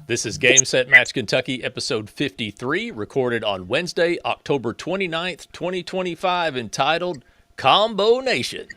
This is Game Set Match Kentucky, episode 53, recorded on Wednesday, October 29th, 2025, entitled Combo Nation.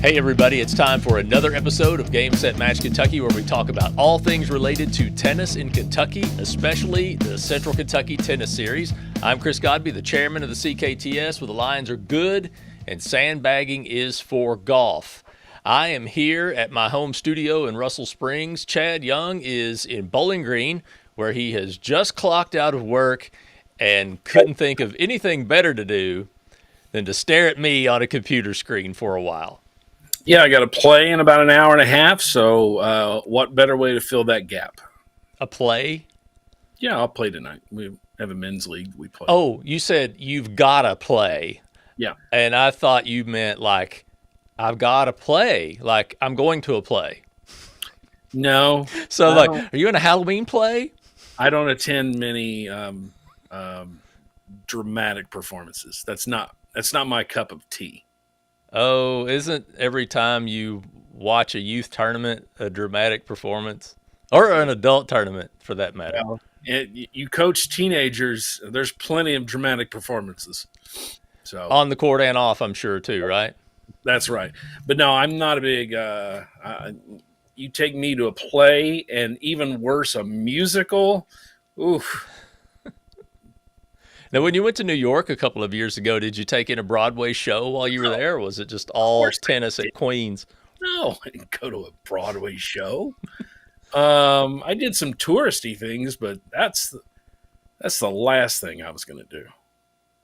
Hey everybody, it's time for another episode of Game Set Match Kentucky, where we talk about all things related to tennis in Kentucky, especially the Central Kentucky Tennis Series. I'm Chris Godby, the chairman of the CKTS, where the lines are good and sandbagging is for golf. I am here at my home studio in Russell Springs. Chad Young is in Bowling Green, where he has just clocked out of work and couldn't think of anything better to do than to stare at me on a computer screen for a while. Yeah, I got to play in about an hour and a half, so what better way to fill that gap? A play? Yeah, I'll play tonight. We have a men's league. We play. Oh, you said you've got to play. Yeah. And I thought you meant like, I've got to play, like I'm going to a play. No. So like, are you in a Halloween play? I don't attend many dramatic performances. That's not my cup of tea. Oh, isn't every time you watch a youth tournament a dramatic performance? Or an adult tournament, for that matter. Well, you coach teenagers, there's plenty of dramatic performances. So on the court and off, I'm sure, too, right? That's right. But no, I'm not a big you take me to a play, and even worse, a musical. Oof. Now, when you went to New York a couple of years ago, did you take in a Broadway show while you were there, or was it just all tennis at Queens? No, I didn't go to a Broadway show. I did some touristy things, but that's the last thing I was going to do.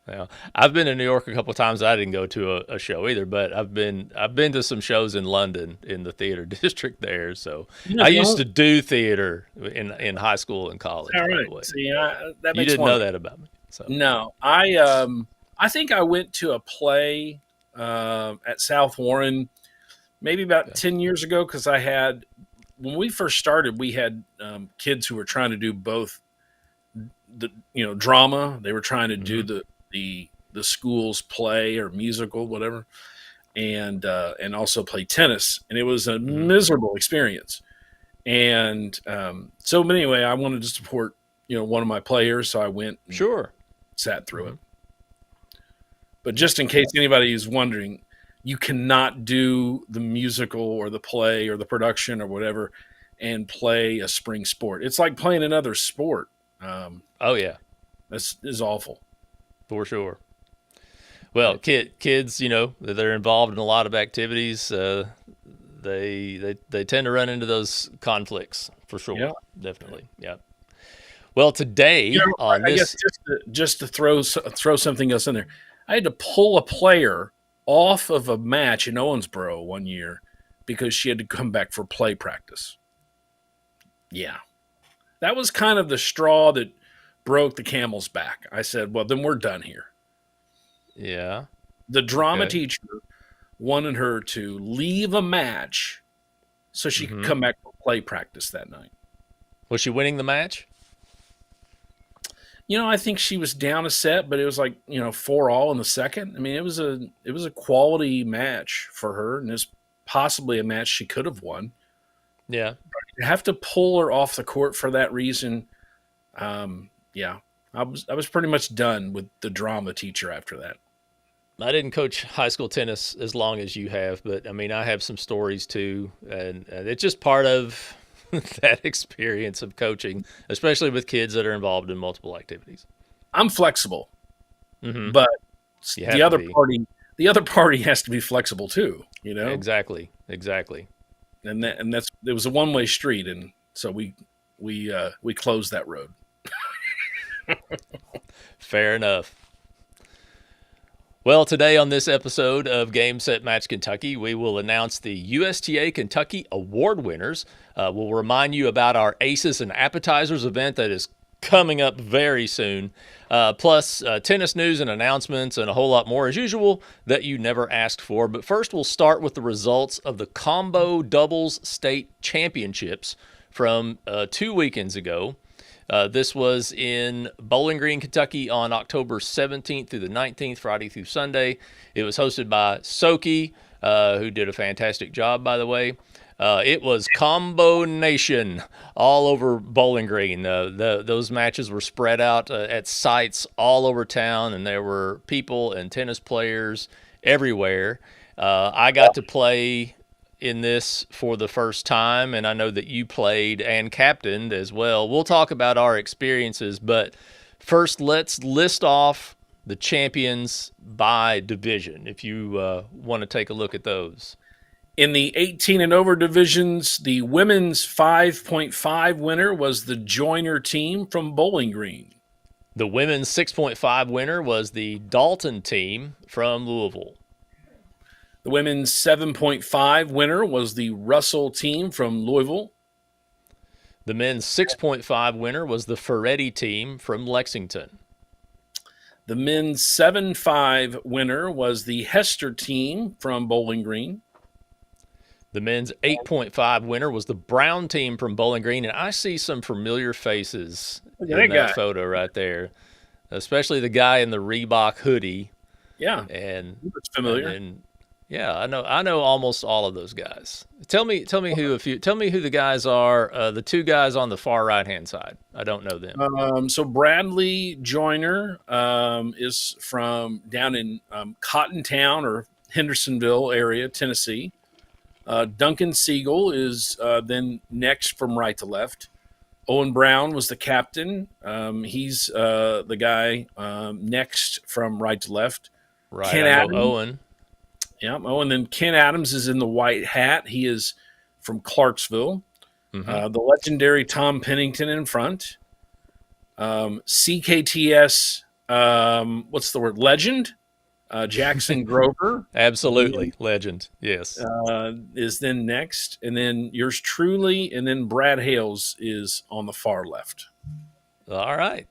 Yeah, I've been to New York a couple of times. I didn't go to a show either, but I've been to some shows in London in the theater district there. So I used to do theater in high school and college. All right, see, that makes you didn't know that about me. So. No, I think I went to a play at South Warren maybe about 10 years ago, because when we first started, we had kids who were trying to do both drama. They were trying to do the school's play or musical, whatever, and also play tennis, and it was a miserable experience. And so anyway, I wanted to support one of my players, so I went. Sure. Sat through it. But just in case anybody is wondering, you cannot do the musical or the play or the production or whatever and play a spring sport. It's like playing another sport. Oh yeah, this is awful. For sure. Well, kids, they're involved in a lot of activities. They tend to run into those conflicts for sure. Yeah. Definitely. Yeah. Well, today on I this, guess just to throw something else in there, I had to pull a player off of a match in Owensboro one year because she had to come back for play practice. Yeah, that was kind of the straw that broke the camel's back. I said, well, then we're done here. Yeah. The drama teacher wanted her to leave a match so she could come back for play practice that night. Was she winning the match? I think she was down a set, but it was like, 4-all in the second. I mean, it was a quality match for her, and it's possibly a match she could have won. Yeah. You have to pull her off the court for that reason. Yeah. I was pretty much done with the drama teacher after that. I didn't coach high school tennis as long as you have, but I mean, I have some stories too, and it's just part of that experience of coaching, especially with kids that are involved in multiple activities. I'm flexible, but the other party has to be flexible too. Exactly. And it was a one-way street, and so we closed that road. Fair enough. Well, today on this episode of Game Set Match Kentucky, we will announce the USTA Kentucky Award winners. We'll remind you about our Aces and Appetizers event that is coming up very soon. Plus tennis news and announcements and a whole lot more as usual that you never asked for. But first, we'll start with the results of the Combo Doubles State Championships from 2 weekends ago. This was in Bowling Green, Kentucky on October 17th through the 19th, Friday through Sunday. It was hosted by USTAKY, who did a fantastic job, by the way. It was Combo Nation all over Bowling Green. Those matches were spread out at sites all over town, and there were people and tennis players everywhere. I got to play in this for the first time, and I know that you played and captained as well. We'll talk about our experiences, but first let's list off the champions by division, if you want to take a look at those. In the 18 and over divisions, the women's 5.5 winner was the Joyner team from Bowling Green. The women's 6.5 winner was the Dalton team from Louisville. The women's 7.5 winner was the Russell team from Louisville. The men's 6.5 winner was the Ferretti team from Lexington. The men's 7.5 winner was the Hester team from Bowling Green. The men's 8.5 winner was the Brown team from Bowling Green, and I see some familiar faces in that photo right there, especially the guy in the Reebok hoodie. Yeah, and that's familiar. Yeah, I know almost all of those guys. Tell me who the guys are. The two guys on the far right hand side. I don't know them. So Bradley Joyner is from down in Cottontown or Hendersonville area, Tennessee. Duncan Siegel is then next from right to left. Owen Brown was the captain. He's the guy next from right to left. Right, Ken Adams. Owen. Yeah. Oh, and then Ken Adams is in the white hat. He is from Clarksville. Mm-hmm. The legendary Tom Pennington in front. CKTS, what's the word? Legend? Jackson Grover. Absolutely. Legend. Yes. Is then next. And then yours truly. And then Brad Hales is on the far left. All right.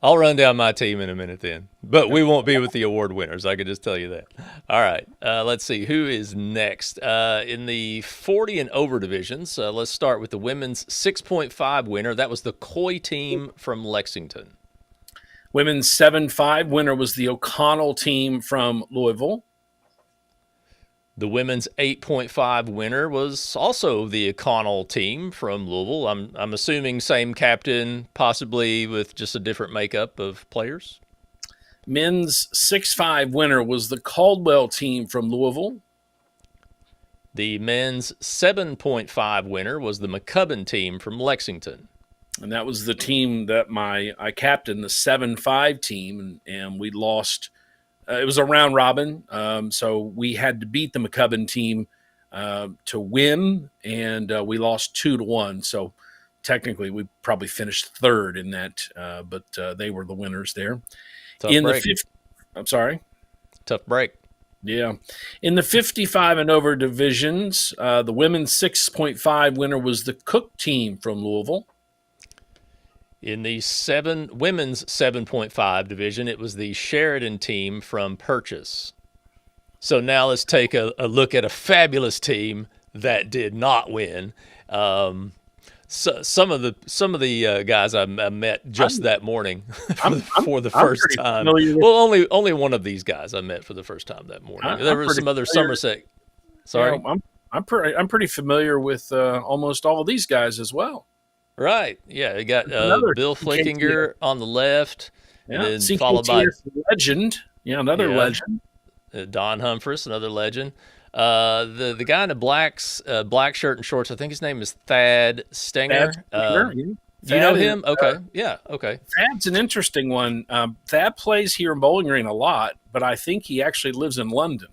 I'll run down my team in a minute then, but we won't be with the award winners. I can just tell you that. All right. Let's see who is next. In the 40 and over divisions, let's start with the women's 6.5 winner. That was the Coy team from Lexington. Women's 7.5 winner was the O'Connell team from Louisville. The women's 8.5 winner was also the O'Connell team from Louisville. I'm assuming same captain, possibly with just a different makeup of players. Men's 6.5 winner was the Caldwell team from Louisville. The men's 7.5 winner was the McCubbin team from Lexington. And that was the team that I captained, the 7.5 team, and we lost. It was a round robin, so we had to beat the McCubbin team to win, and we lost 2-1. So technically, we probably finished third in that, but they were the winners there. Tough break. I'm sorry. Tough break. Yeah. In the 55 and over divisions, the women's 6.5 winner was the Cook team from Louisville. In the women's 7.5 division, it was the Sheridan team from Purchase. So now let's take a look at a fabulous team that did not win. So some of the guys I met just that morning for the first time. Well, only one of these guys I met for the first time that morning. There were some other Somerset. Sorry, I'm pretty familiar with almost all of these guys as well. Right. Yeah, you got Bill Flickinger on the left, and then followed by legend. Yeah, another legend. Don Humphreys, another legend. The guy in the black shirt and shorts, I think his name is Thad Stenger. Do you know him? Okay. Yeah. Okay. Thad's an interesting one. Thad plays here in Bowling Green a lot, but I think he actually lives in London.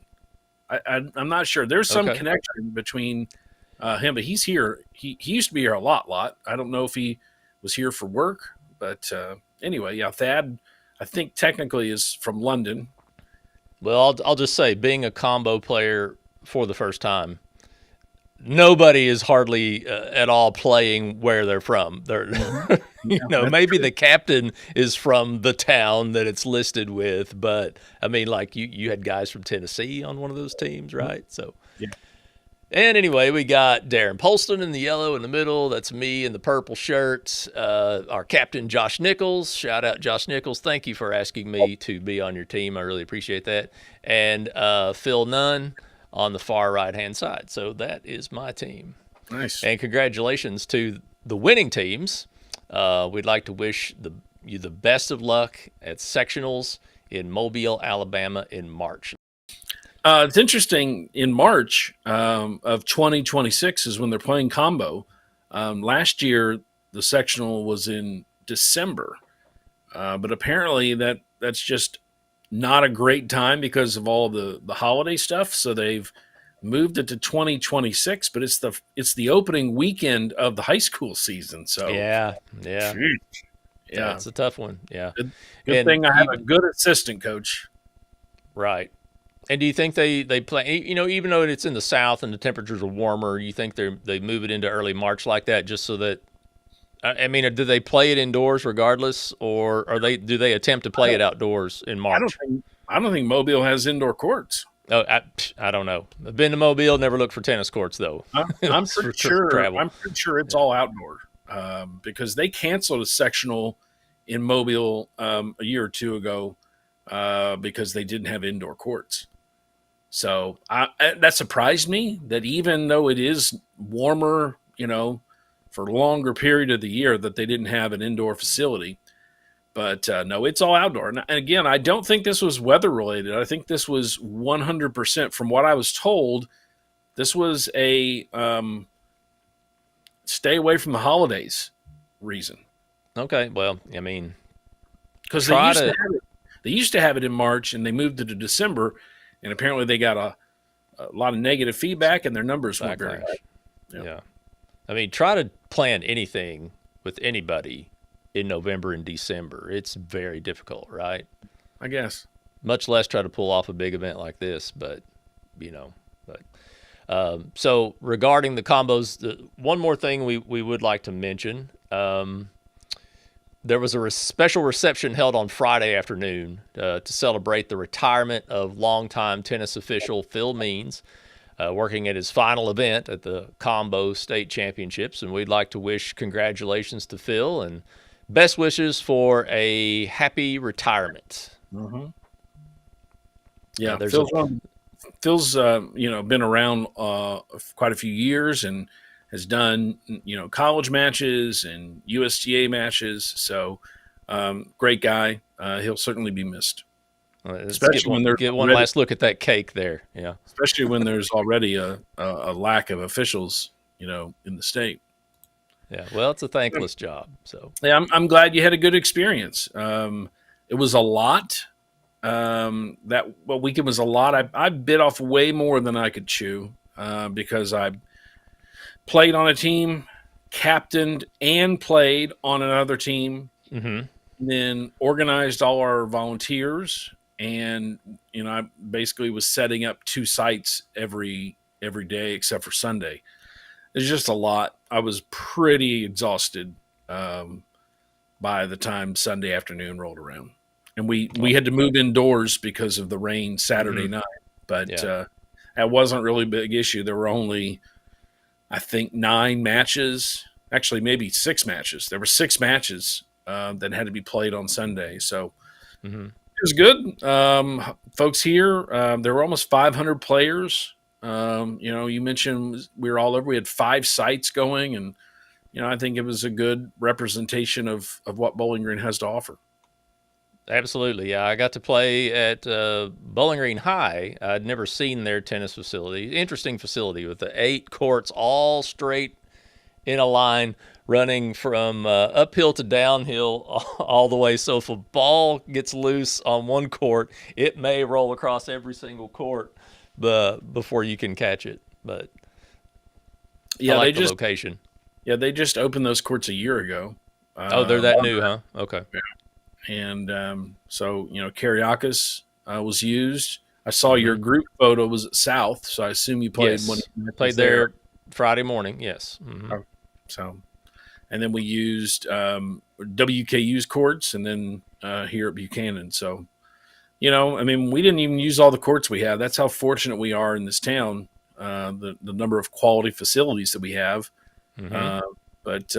I'm not sure. There's some connection between him, but he's here. He used to be here a lot. I don't know if he was here for work, but anyway, yeah, Thad, I think technically is from London. Well, I'll just say, being a combo player for the first time, nobody is hardly at all playing where they're from. They're, maybe the captain is from the town that it's listed with, but I mean, like you had guys from Tennessee on one of those teams, right? So, And anyway, we got Darren Polston in the yellow in the middle. That's me in the purple shirt. Our captain, Josh Nichols. Shout out, Josh Nichols. Thank you for asking me to be on your team. I really appreciate that. And Phil Nunn on the far right-hand side. So that is my team. Nice. And congratulations to the winning teams. We'd like to wish you the best of luck at sectionals in Mobile, Alabama in March. It's interesting. In March of 2026 is when they're playing combo. Last year, the sectional was in December, but apparently that's just not a great time because of all the holiday stuff. So they've moved it to 2026, but it's the opening weekend of the high school season. So yeah, yeah, it's a tough one. Yeah, good thing I have a good assistant coach. Right. And do you think they play? Even though it's in the South and the temperatures are warmer, you think they move it into early March like that just so that? I mean, do they play it indoors regardless, or do they attempt to play it outdoors in March? I don't think Mobile has indoor courts. Oh, I don't know. I've been to Mobile, never looked for tennis courts though. I'm pretty sure it's all outdoor because they canceled a sectional in Mobile a year or two ago because they didn't have indoor courts. So that surprised me that even though it is warmer, for a longer period of the year, that they didn't have an indoor facility. But no, it's all outdoor. And again, I don't think this was weather related. I think this was 100% from what I was told. This was a stay away from the holidays reason. Okay, well, I mean, because they used to have it in March and they moved it to December, and apparently they got a lot of negative feedback and their numbers weren't very high. Yeah. I mean, try to plan anything with anybody in November and December. It's very difficult, right? I guess. Much less try to pull off a big event like this, but so regarding the combos, one more thing we would like to mention. There was a special reception held on Friday afternoon to celebrate the retirement of longtime tennis official Phil Means, working at his final event at the Combo State Championships. And we'd like to wish congratulations to Phil and best wishes for a happy retirement. Mm-hmm. Yeah, Phil's been around quite a few years and has done college matches and USTA matches. So great guy. He'll certainly be missed. Especially when get one last look at that cake there. Yeah. Especially when there's already a lack of officials, in the state. Yeah. Well, it's a thankless job. So yeah, I'm glad you had a good experience. It was a lot. That weekend was a lot. I bit off way more than I could chew because I played on a team, captained, and played on another team. Mm-hmm. Then organized all our volunteers, and I basically was setting up 2 sites every day except for Sunday. It's just a lot. I was pretty exhausted by the time Sunday afternoon rolled around, and we had to move indoors because of the rain Saturday night. But that wasn't really a big issue. There were only, I think, 9 matches, actually maybe 6 matches. There were 6 matches that had to be played on Sunday. So it was good. Folks here, there were almost 500 players. You mentioned we were all over. We had 5 sites going, and I think it was a good representation of what Bowling Green has to offer. Absolutely, yeah. I got to play at Bowling Green High. I'd never seen their tennis facility. Interesting facility with the 8 courts all straight in a line, running from uphill to downhill all the way. So if a ball gets loose on one court, it may roll across every single court before you can catch it. But yeah, I like the location. Yeah, they just opened those courts a year ago. They're that new, huh? Okay. Yeah. And so, Kariakis was used. I saw your group photo was at South, so I assume you played when you played there Friday morning. Yes. Mm-hmm. So, and then we used WKU's courts, and then here at Buchanan. So, we didn't even use all the courts we have. That's how fortunate we are in this town. the number of quality facilities that we have. Mm-hmm. But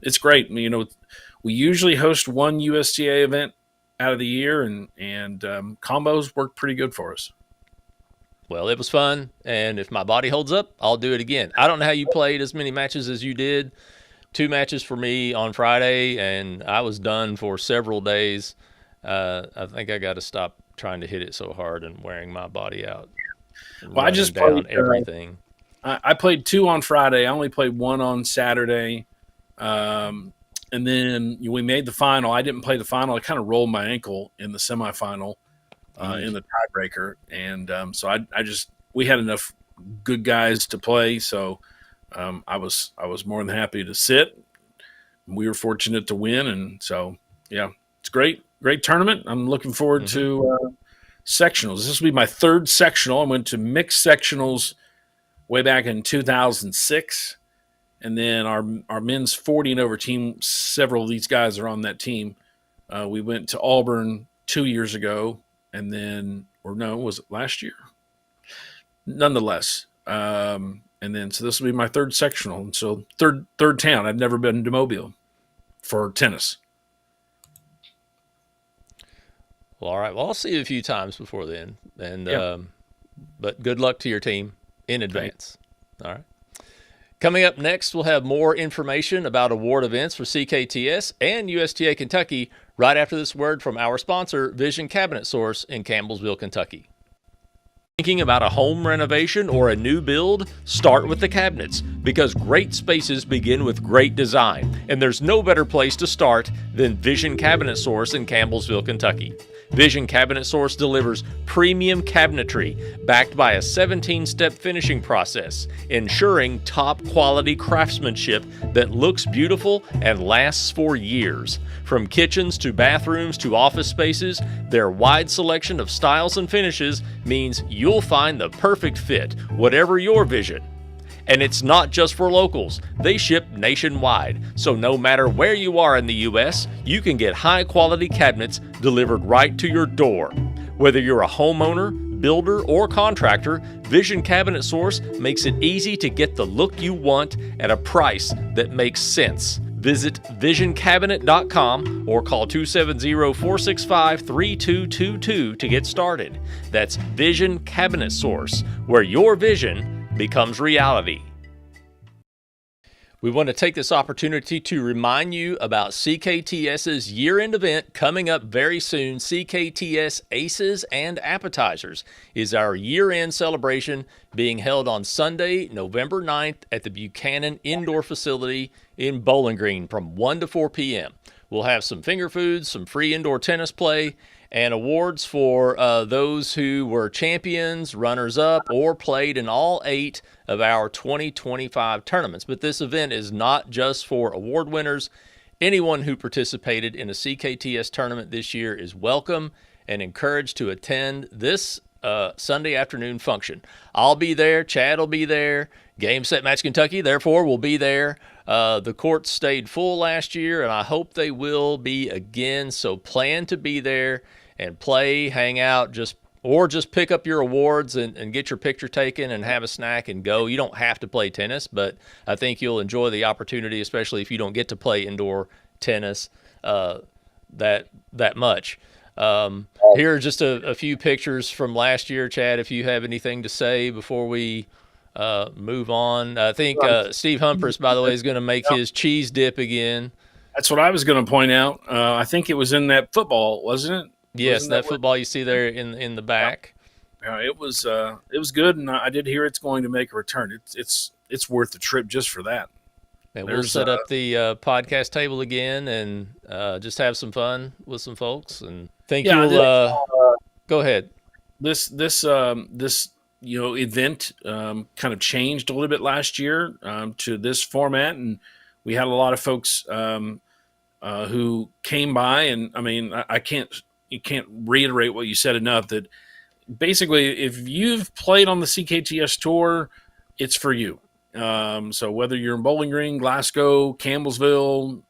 it's great. We usually host one USTA event out of the year, and combos work pretty good for us. Well, it was fun, and if my body holds up, I'll do it again. I don't know how you played as many matches as you did. 2 matches for me on Friday, and I was done for several days. I think I got to stop trying to hit it so hard and wearing my body out. Well, I just down played everything. I played 2 on Friday. I only played 1 on Saturday. And then we made the final. I didn't play the final. I kind of rolled my ankle in the semifinal in the tiebreaker. And so we had enough good guys to play. So I was more than happy to sit. We were fortunate to win. And so, yeah, it's great tournament. I'm looking forward to sectionals. This will be my 3rd sectional. I went to mixed sectionals way back in 2006. And then our men's 40 and over team, several of these guys are on that team. We went to Auburn 2 years ago, and then, was it last year? Nonetheless. And then, so this will be my 3rd sectional. And so third town. I've never been to Mobile for tennis. Well, all right. Well, I'll see you a few times before then. And but good luck to your team in advance. All right. Coming up next, we'll have more information about award events for CKTS and USTA Kentucky right after this word from our sponsor, Vision Cabinet Source in Campbellsville, Kentucky. Thinking about a home renovation or a new build? Start with the cabinets, because great spaces begin with great design, and there's no better place to start than Vision Cabinet Source in Campbellsville, Kentucky. Vision Cabinet Source delivers premium cabinetry backed by a 17-step finishing process, ensuring top-quality craftsmanship that looks beautiful and lasts for years. From kitchens to bathrooms to office spaces, their wide selection of styles and finishes means you'll find the perfect fit, whatever your vision. And it's not just for locals. They ship nationwide, so no matter where you are in the U.S., you can get high-quality cabinets delivered right to your door. Whether you're a homeowner, builder, or contractor, Vision Cabinet Source makes it easy to get the look you want at a price that makes sense. Visit visioncabinet.com or call 270-465-3222 to get started. That's Vision Cabinet Source, where your vision becomes reality. We want to take this opportunity to remind you about CKTS's year-end event coming up very soon. CKTS Aces and Appetizers is our year-end celebration being held on Sunday, November 9th at the Buchanan Indoor Facility in Bowling Green from 1 to 4 p.m. We'll have some finger foods, some free indoor tennis play, and awards for those who were champions, runners-up, or played in all 8 of our 2025 tournaments. But this event is not just for award winners. Anyone who participated in a CKTS tournament this year is welcome and encouraged to attend this Sunday afternoon function. I'll be there. Chad will be there. Game Set Match Kentucky, therefore, will be there. The courts stayed full last year, and I hope they will be again. So plan to be there and play, hang out, just pick up your awards and get your picture taken and have a snack and go. You don't have to play tennis, but I think you'll enjoy the opportunity, especially if you don't get to play indoor tennis that much. Here are just a few pictures from last year, Chad, if you have anything to say before we move on. I think Steve Humphreys, by the way, is going to make his cheese dip again. That's what I was going to point out. I think it was in that football, wasn't it? Yes, that football you see there in the back. Yeah, it was good, and I did hear it's going to make a return. It's worth the trip just for that. And we'll set up the podcast table again and just have some fun with some folks. And think you'll go ahead. This event kind of changed a little bit last year to this format, and we had a lot of folks who came by. And I mean, you can't reiterate what you said enough, that basically if you've played on the CKTS tour, it's for you. So whether you're in Bowling Green, Glasgow, Campbellsville,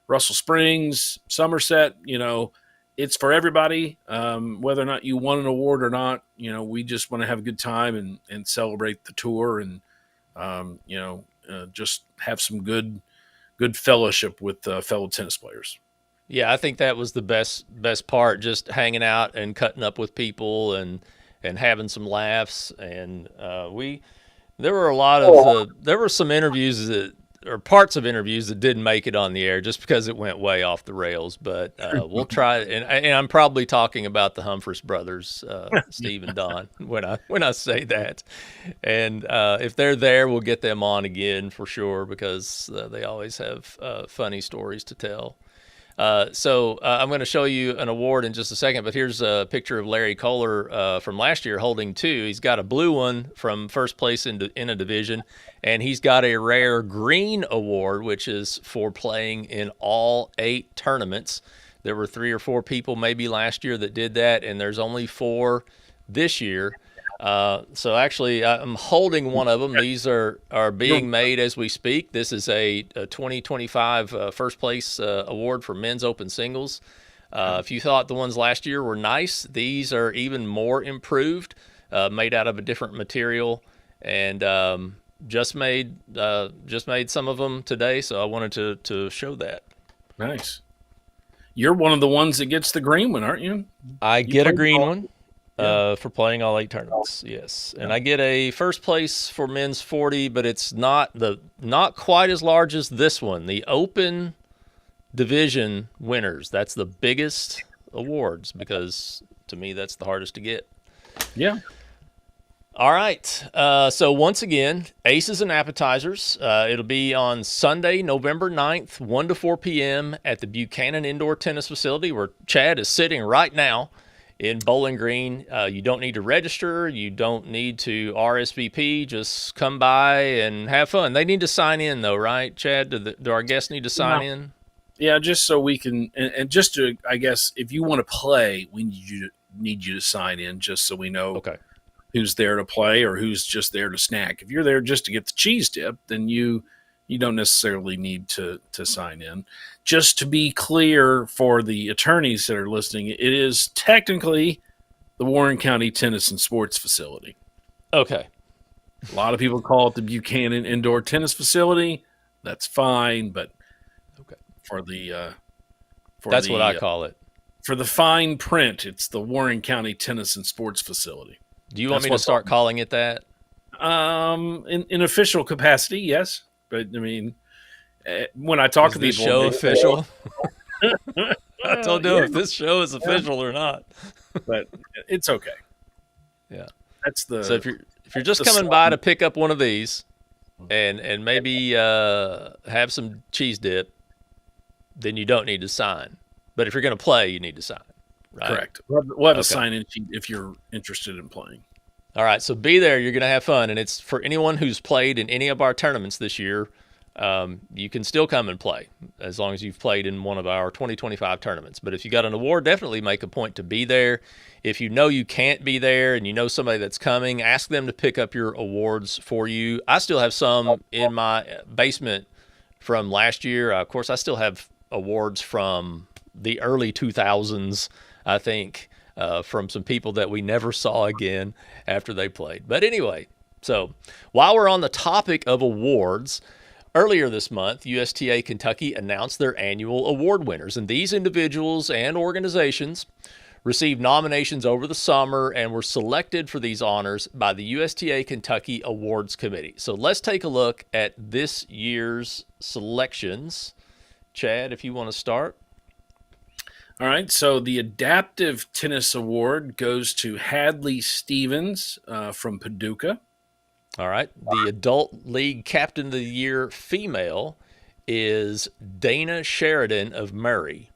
Russell Springs, Somerset, it's for everybody, whether or not you won an award or not. We just want to have a good time and celebrate the tour and just have some good fellowship with fellow tennis players. Yeah, I think that was the best part, just hanging out and cutting up with people and having some laughs. And there were a lot of there were some interviews or parts of interviews that didn't make it on the air just because it went way off the rails. But we'll try, and I'm probably talking about the Humphreys brothers, Steve and Don, when I say that. And if they're there, we'll get them on again for sure, because they always have funny stories to tell. So I'm going to show you an award in just a second, but here's a picture of Larry Kohler from last year holding two. He's got a blue one from first place in a division, and he's got a rare green award, which is for playing in all 8 tournaments. There were 3 or 4 people maybe last year that did that, and there's only 4 this year. So actually, I'm holding one of them. These are being made as we speak. This is a 2025 first place award for men's open singles. If you thought the ones last year were nice, these are even more improved, made out of a different material, and just made some of them today. So I wanted to show that. Nice. You're one of the ones that gets the green one, aren't you? I get a green one. For playing all 8 tournaments, yes. And I get a first place for men's 40, but it's not quite as large as this one. The Open Division winners, that's the biggest awards, because to me that's the hardest to get. Yeah. All right. So once again, Aces and Appetizers. It'll be on Sunday, November 9th, 1 to 4 p.m. at the Buchanan Indoor Tennis Facility, where Chad is sitting right now in Bowling Green. You don't need to register. You don't need to RSVP. Just come by and have fun. They need to sign in, though, right, Chad? Do our guests need to sign in? Yeah, just so we can, and just to, I guess, if you want to play, we need you to sign in, just so we know who's there to play or who's just there to snack. If you're there just to get the cheese dip, then you don't necessarily need to sign in. Just to be clear for the attorneys that are listening, it is technically the Warren County Tennis and Sports Facility. Okay. A lot of people call it the Buchanan Indoor Tennis Facility. That's fine, but for the that's what I call it. For the fine print, it's the Warren County Tennis and Sports Facility. Do you want me to start calling it that? In official capacity, yes. But I mean, when I talk to people, is this show official? I don't know if this show is official or not. But it's okay. Yeah, that's the. So if you're just coming by to pick up one of these, and maybe have some cheese dip, then you don't need to sign. But if you're going to play, you need to sign. Right? Correct. We'll have a sign-in sheet if you're interested in playing. All right, so be there. You're going to have fun, and it's for anyone who's played in any of our tournaments this year. You can still come and play as long as you've played in one of our 2025 tournaments. But if you got an award, definitely make a point to be there. If you know you can't be there and you know somebody that's coming, ask them to pick up your awards for you. I still have some in my basement from last year. Of course, I still have awards from the early 2000s, I think. From some people that we never saw again after they played. But anyway, so while we're on the topic of awards, earlier this month, USTA Kentucky announced their annual award winners. And these individuals and organizations received nominations over the summer and were selected for these honors by the USTA Kentucky Awards Committee. So let's take a look at this year's selections. Chad, if you want to start. All right, so the Adaptive Tennis Award goes to Hadley Stevens from Paducah. All right, the Adult League Captain of the Year female is Dana Sheridan of Murray.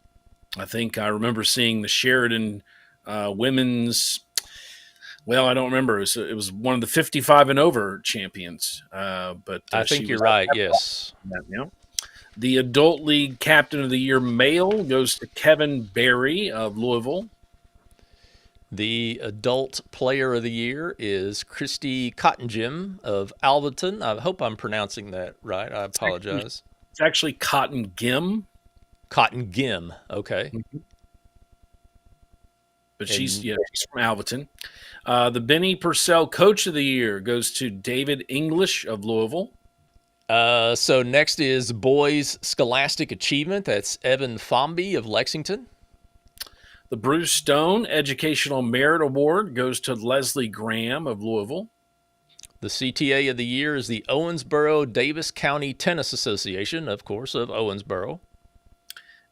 I think I remember seeing the Sheridan women's, well, I don't remember. It was one of the 55 and over champions. But I think you're right, yes. Yeah. The Adult League Captain of the Year male goes to Kevin Berry of Louisville. The Adult Player of the Year is Christy Cottingim of Alvaton. I hope I'm pronouncing that right. I apologize. It's actually Cotton Gim. Cotton Gim, okay. But she's from Alvaton. The Benny Purcell Coach of the Year goes to David English of Louisville. So next is Boys Scholastic Achievement. That's Evan Fomby of Lexington. The Bruce Stone Educational Merit Award goes to Leslie Graham of Louisville. The CTA of the year is the Owensboro Davis County Tennis Association, of course, of Owensboro.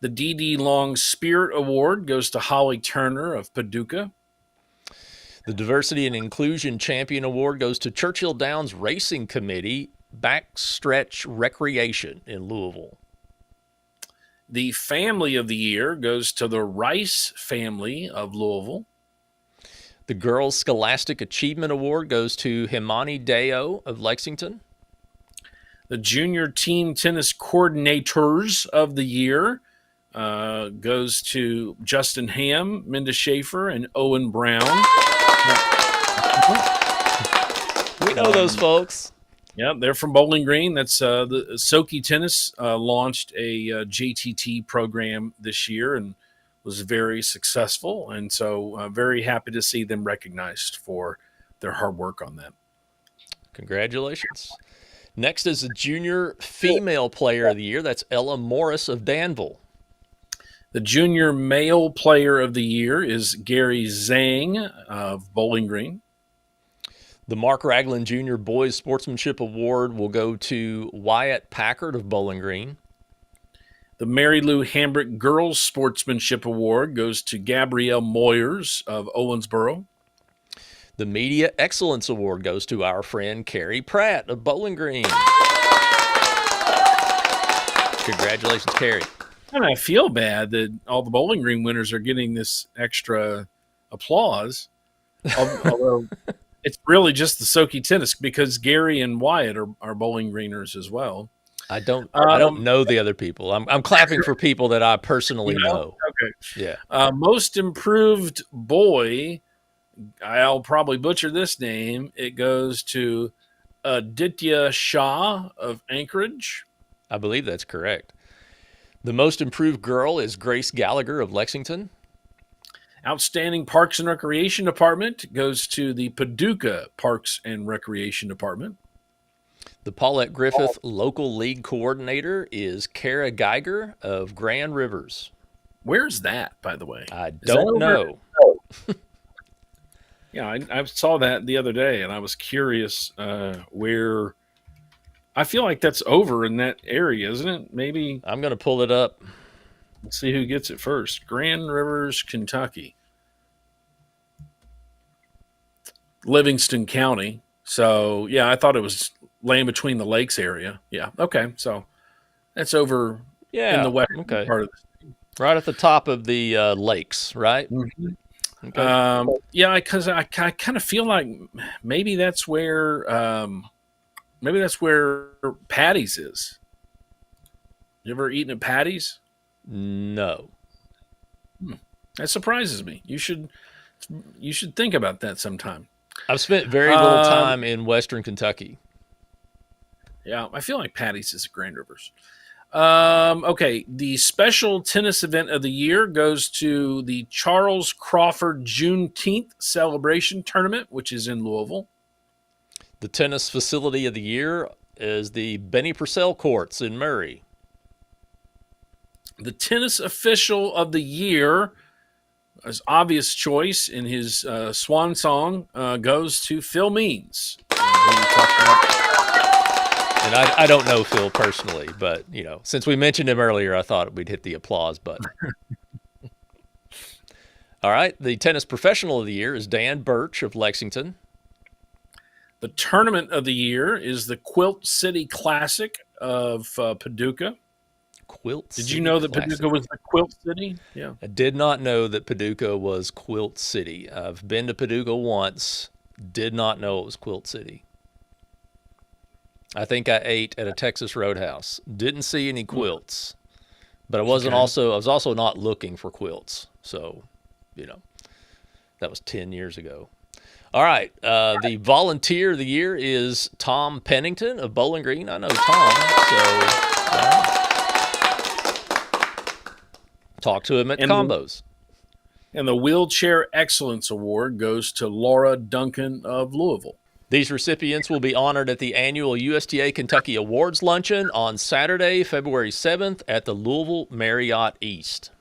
The D.D. Long Spirit Award goes to Holly Turner of Paducah. The Diversity and Inclusion Champion Award goes to Churchill Downs Racing Committee Backstretch Recreation in Louisville. The Family of the Year goes to the Rice family of Louisville. The Girls Scholastic Achievement Award goes to Himani Deo of Lexington. The Junior Team Tennis Coordinators of the Year goes to Justin Ham, Minda Schaefer, and Owen Brown. We know those folks. Yeah, they're from Bowling Green. That's the Soki Tennis launched a JTT program this year and was very successful. And so very happy to see them recognized for their hard work on that. Congratulations. Next is the Junior Female Player of the Year. That's Ella Morris of Danville. The Junior Male Player of the Year is Gary Zhang of Bowling Green. The Mark Ragland Jr. Boys Sportsmanship Award will go to Wyatt Packard of Bowling Green. The Mary Lou Hambrick Girls Sportsmanship Award goes to Gabrielle Moyers of Owensboro. The Media Excellence Award goes to our friend Carrie Pratt of Bowling Green. Congratulations, Carrie. And I feel bad that all the Bowling Green winners are getting this extra applause, although it's really just the Soki Tennis because Gary and Wyatt are Bowling Greeners as well. I don't know the other people. I'm clapping for people that I personally know. Okay. Yeah. Most Improved Boy, I'll probably butcher this name. It goes to Aditya Shah of Anchorage. I believe that's correct. The Most Improved Girl is Grace Gallagher of Lexington. Outstanding Parks and Recreation Department goes to the Paducah Parks and Recreation Department. The Paulette Griffith Local League Coordinator is Kara Geiger of Grand Rivers. Where's that, by the way? I don't know. Yeah, I saw that the other day, and I was curious where. I feel like that's over in that area, isn't it? Maybe I'm going to pull it up. Let's see who gets it first. Grand Rivers, Kentucky. Livingston County. So, yeah, I thought it was laying between the lakes area. Yeah, okay. So that's over in the western part of the state. Right at the top of the lakes, right? Mm-hmm. Okay. Yeah, because I kind of feel like maybe that's where Patty's is. You ever eaten at Patty's? No. That surprises me. You should think about that sometime. I've spent very little time in Western Kentucky. Yeah, I feel like Patty's is at Grand Rivers. Okay, the special tennis event of the year goes to the Charles Crawford Juneteenth Celebration Tournament, which is in Louisville. The tennis facility of the year is the Benny Purcell Courts in Murray. The tennis official of the year, his obvious choice in his swan song, goes to Phil Means. And I don't know Phil personally, but, since we mentioned him earlier, I thought we'd hit the applause button. All right, the tennis professional of the year is Dan Birch of Lexington. The tournament of the year is the Quilt City Classic of Paducah. Did you know that Paducah was the Quilt City? Yeah. I did not know that Paducah was Quilt City. I've been to Paducah once, did not know it was Quilt City. I think I ate at a Texas Roadhouse. Didn't see any quilts, but I was also not looking for quilts. So, that was 10 years ago. All right. The volunteer of the year is Tom Pennington of Bowling Green. I know Tom, so talk to him at Combos. And the Wheelchair Excellence Award goes to Laura Duncan of Louisville. These recipients will be honored at the annual USTA Kentucky Awards Luncheon on Saturday, February 7th at the Louisville Marriott East.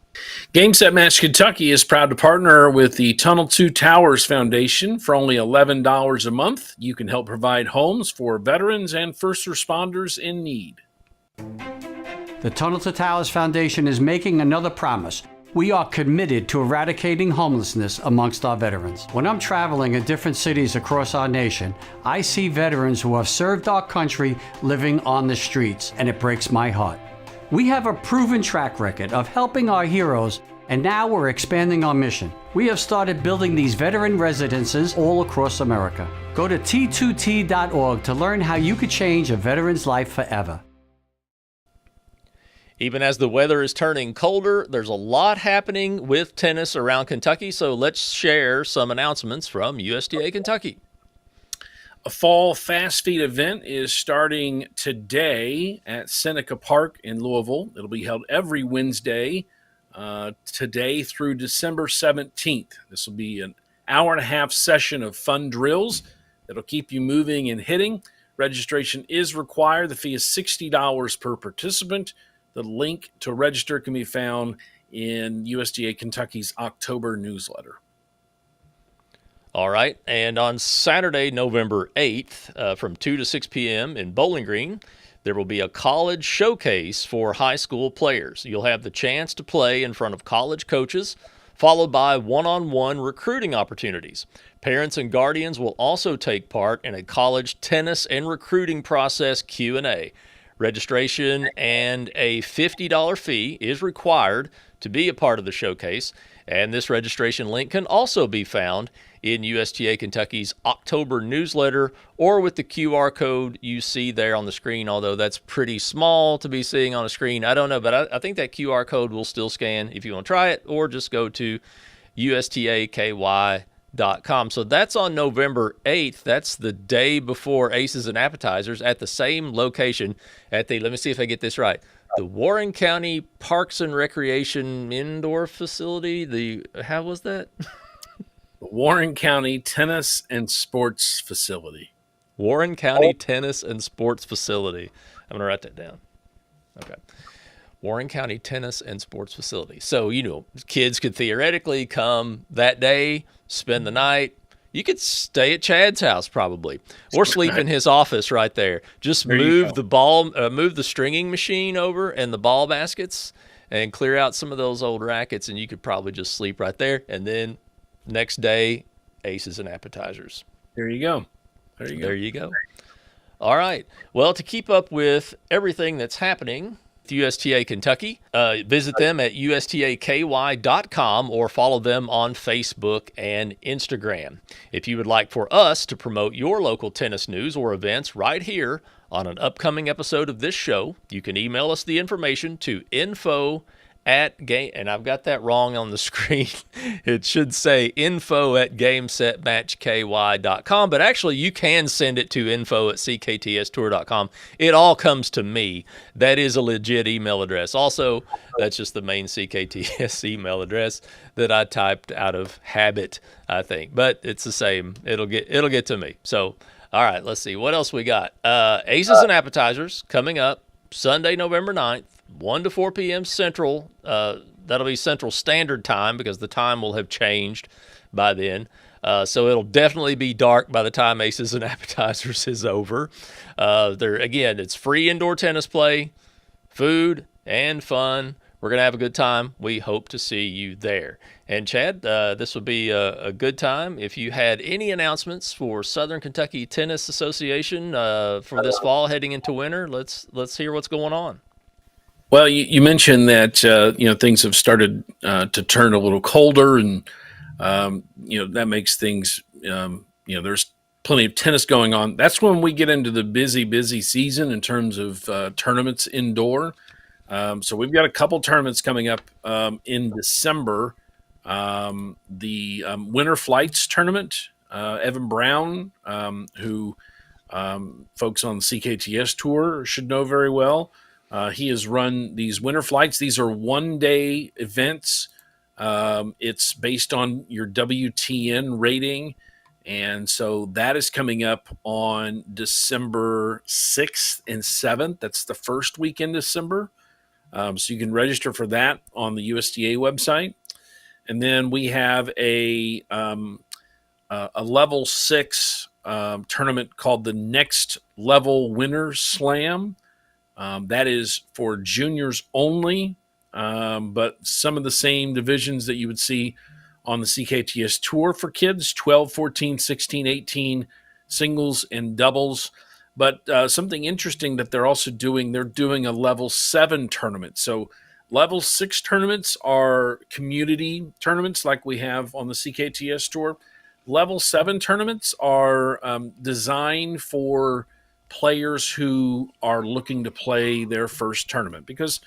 Game Set Match Kentucky is proud to partner with the Tunnel 2 Towers Foundation. For only $11 a month, you can help provide homes for veterans and first responders in need. The Tunnel 2 Towers Foundation is making another promise. We are committed to eradicating homelessness amongst our veterans. When I'm traveling in different cities across our nation, I see veterans who have served our country living on the streets, and it breaks my heart. We have a proven track record of helping our heroes, and now we're expanding our mission. We have started building these veteran residences all across America. Go to t2t.org to learn how you could change a veteran's life forever. Even as the weather is turning colder, there's a lot happening with tennis around Kentucky, so let's share some announcements from USTA Kentucky. A fall fast feed event is starting today at Seneca Park in Louisville. It'll be held every Wednesday, today through December 17th. This will be an hour-and-a-half session of fun drills that'll keep you moving and hitting. Registration is required. The fee is $60 per participant. The link to register can be found in USDA Kentucky's October newsletter. All right, and on Saturday, November 8th, from 2 to 6 p.m. in Bowling Green, there will be a college showcase for high school players. You'll have the chance to play in front of college coaches, followed by one-on-one recruiting opportunities. Parents and guardians will also take part in a college tennis and recruiting process Q&A. Registration and a $50 fee is required to be a part of the showcase, and this registration link can also be found in USTA Kentucky's October newsletter or with the QR code you see there on the screen, although that's pretty small to be seeing on a screen. I don't know, but I think that QR code will still scan if you want to try it, or just go to USTAKY.com. So that's on November 8th. That's the day before Aces and Appetizers at the same location at the, let me see if I get this right, the Warren County Parks and Recreation Indoor Facility. How was that? Warren County Tennis and Sports Facility. Warren County Tennis and Sports Facility. I'm going to write that down. Okay. Warren County Tennis and Sports Facility. So, kids could theoretically come that day, spend the night. You could stay at Chad's house probably, or sleep in his office right there. Just move the stringing machine over and the ball baskets and clear out some of those old rackets, and you could probably just sleep right there. And then next day, Aces and Appetizers. There you go. There you go. All right. Well, to keep up with everything that's happening with USTA Kentucky, visit them at USTAKY.com or follow them on Facebook and Instagram. If you would like for us to promote your local tennis news or events right here on an upcoming episode of this show, you can email us the information to and I've got that wrong on the screen. It should say info@gamesetmatchky.com, but actually you can send it to info@ckTStour.com. It all comes to me. That is a legit email address. Also, that's just the main CKTS email address that I typed out of habit, I think. But it's the same. It'll get to me. So, all right, let's see. What else we got? Aces and Appetizers coming up Sunday, November 9th. 1 to 4 p.m. Central. That'll be Central Standard Time because the time will have changed by then. So it'll definitely be dark by the time Aces and Appetizers is over. Again, it's free indoor tennis play, food, and fun. We're going to have a good time. We hope to see you there. And Chad, this would be a good time. If you had any announcements for Southern Kentucky Tennis Association for this fall heading into winter, let's hear what's going on. Well, you mentioned that things have started to turn a little colder, and that makes things there's plenty of tennis going on. That's when we get into the busy season in terms of tournaments indoor. So we've got a couple tournaments coming up in December. The Winter Flights tournament. Evan Brown, who folks on the CKTS tour should know very well. He has run these Winter Flights. These are one-day events It's based on your WTN rating. And so that is coming up on December 6th and 7th. That's the first week in December. So you can register for that on the USDA website. And then we have a level 6 tournament called the Next Level Winners Slam. That is for juniors only, but some of the same divisions that you would see on the CKTS Tour for kids, 12, 14, 16, 18, singles and doubles. But something interesting that they're also doing, they're doing a level 7 tournament. So level 6 tournaments are community tournaments like we have on the CKTS Tour. Level 7 tournaments are designed for players who are looking to play their first tournament, because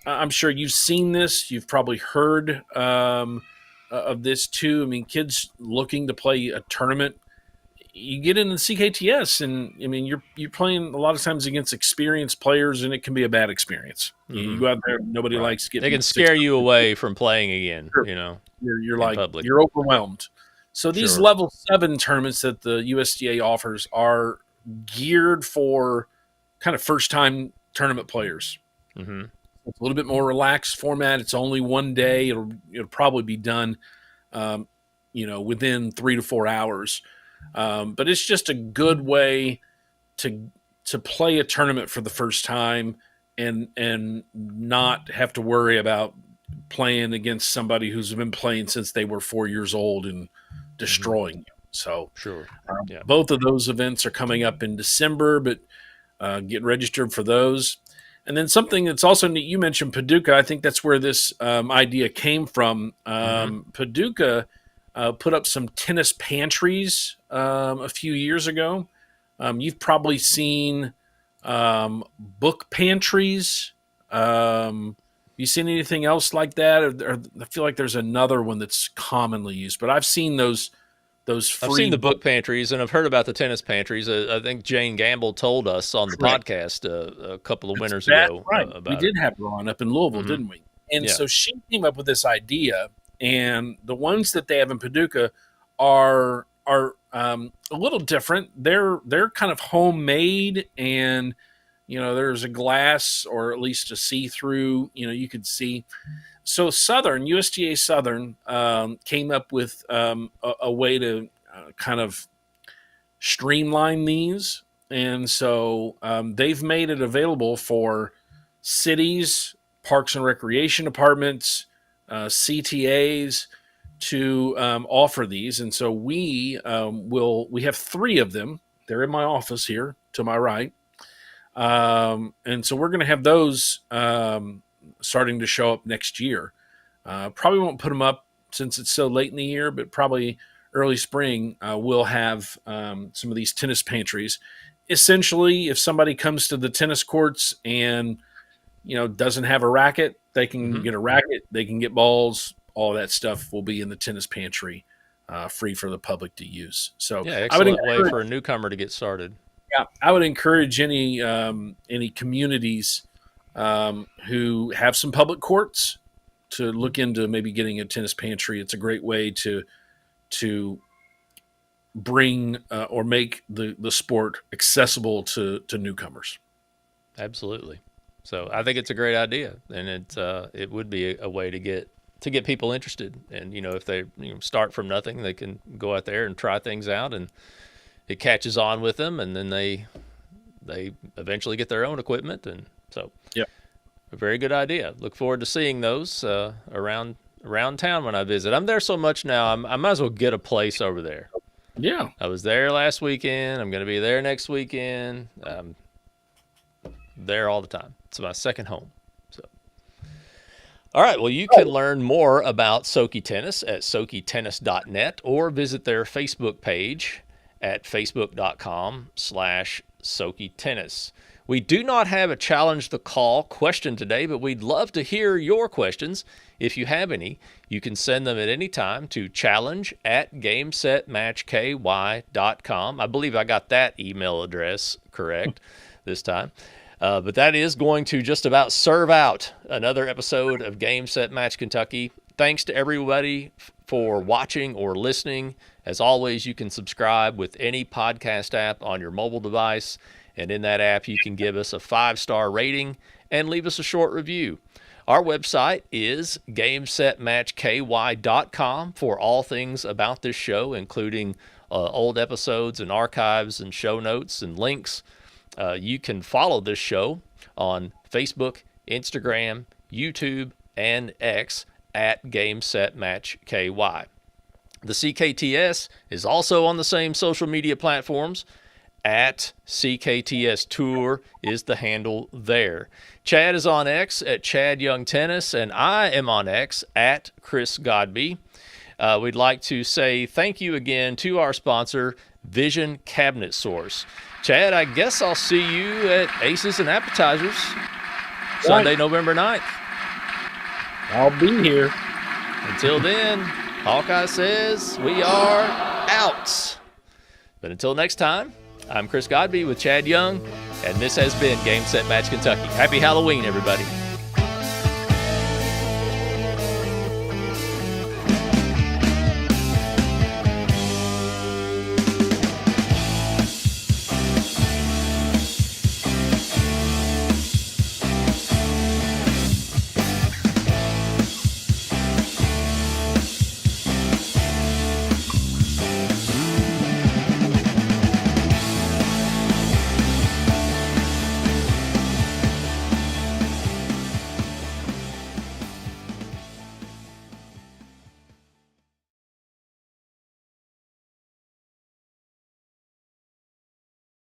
I'm sure you've seen this. You've probably heard of this too. I mean, kids looking to play a tournament, you get into the CKTS, and I mean, you're playing a lot of times against experienced players, and it can be a bad experience. Mm-hmm. You go out there, nobody likes getting. They can scare you away from playing again. Sure. You know, you're like public. You're overwhelmed. So these level 7 tournaments that the USDA offers are geared for kind of first time tournament players. Mm-hmm. It's a little bit more relaxed format. It's only one day. It'll probably be done, within 3 to 4 hours. But it's just a good way to play a tournament for the first time and not have to worry about playing against somebody who's been playing since they were 4 years old and destroying you. So both of those events are coming up in December, but get registered for those. And then something that's also neat, you mentioned Paducah. I think that's where this idea came from. Paducah put up some tennis pantries a few years ago. You've probably seen book pantries. You seen anything else like that? Or I feel like there's another one that's commonly used, but I've seen those free. I've seen the book pantries, and I've heard about the tennis pantries. I think Jane Gamble told us on the podcast a couple of winters ago. Right. About we did have her on up in Louisville, didn't we? And so she came up with this idea, and the ones that they have in Paducah are a little different. They're kind of homemade, and there's a glass or at least a see-through. You could see. So USDA Southern came up with a way to kind of streamline these, and so they've made it available for cities, parks and recreation departments, CTAs to offer these. And so we have 3 of them. They're in my office here to my right. And so we're going to have those starting to show up next year. Probably won't put them up since it's so late in the year, but probably early spring we'll have some of these tennis pantries. Essentially, if somebody comes to the tennis courts and doesn't have a racket, they can get a racket, they can get balls. All that stuff will be in the tennis pantry, free for the public to use. So excellent way for a newcomer to get started. Yeah, I would encourage any communities who have some public courts to look into maybe getting a tennis pantry. It's a great way to bring or make the sport accessible to newcomers. Absolutely. So I think it's a great idea, and it would be a way to get people interested. And if they start from nothing, they can go out there and try things out, and it catches on with them, and then they eventually get their own equipment. And so a very good idea. Look forward to seeing those around town when I visit. I'm there so much now, I might as well get a place over there. Yeah, I was there last weekend. I'm going to be there next weekend. There all the time. It's my second home. So, all right. Well, you can learn more about Soki Tennis at SokiTennis.net or visit their Facebook page at facebook.com/Soki Tennis. We do not have a challenge the call question today, but we'd love to hear your questions. If you have any, you can send them at any time to challenge@gamesetmatchky.com. I believe I got that email address correct this time. But that is going to just about serve out another episode of Game Set Match Kentucky. Thanks to everybody for watching or listening. As always, you can subscribe with any podcast app on your mobile device. And in that app, you can give us a 5-star rating and leave us a short review. Our website is GameSetMatchKY.com for all things about this show, including old episodes and archives and show notes and links. You can follow this show on Facebook, Instagram, YouTube, and X at GameSetMatchKY. The CKTS is also on the same social media platforms. At CKTS Tour is the handle there. Chad is on X at Chad Young Tennis, and I am on X at Chris Godby. We'd like to say thank you again to our sponsor, Vision Cabinet Source. Chad, I guess I'll see you at Aces and Appetizers Sunday, November 9th. I'll be here. Until then, Hawkeye says we are out. But until next time, I'm Chris Godby with Chad Young, and this has been Game Set Match Kentucky. Happy Halloween, everybody.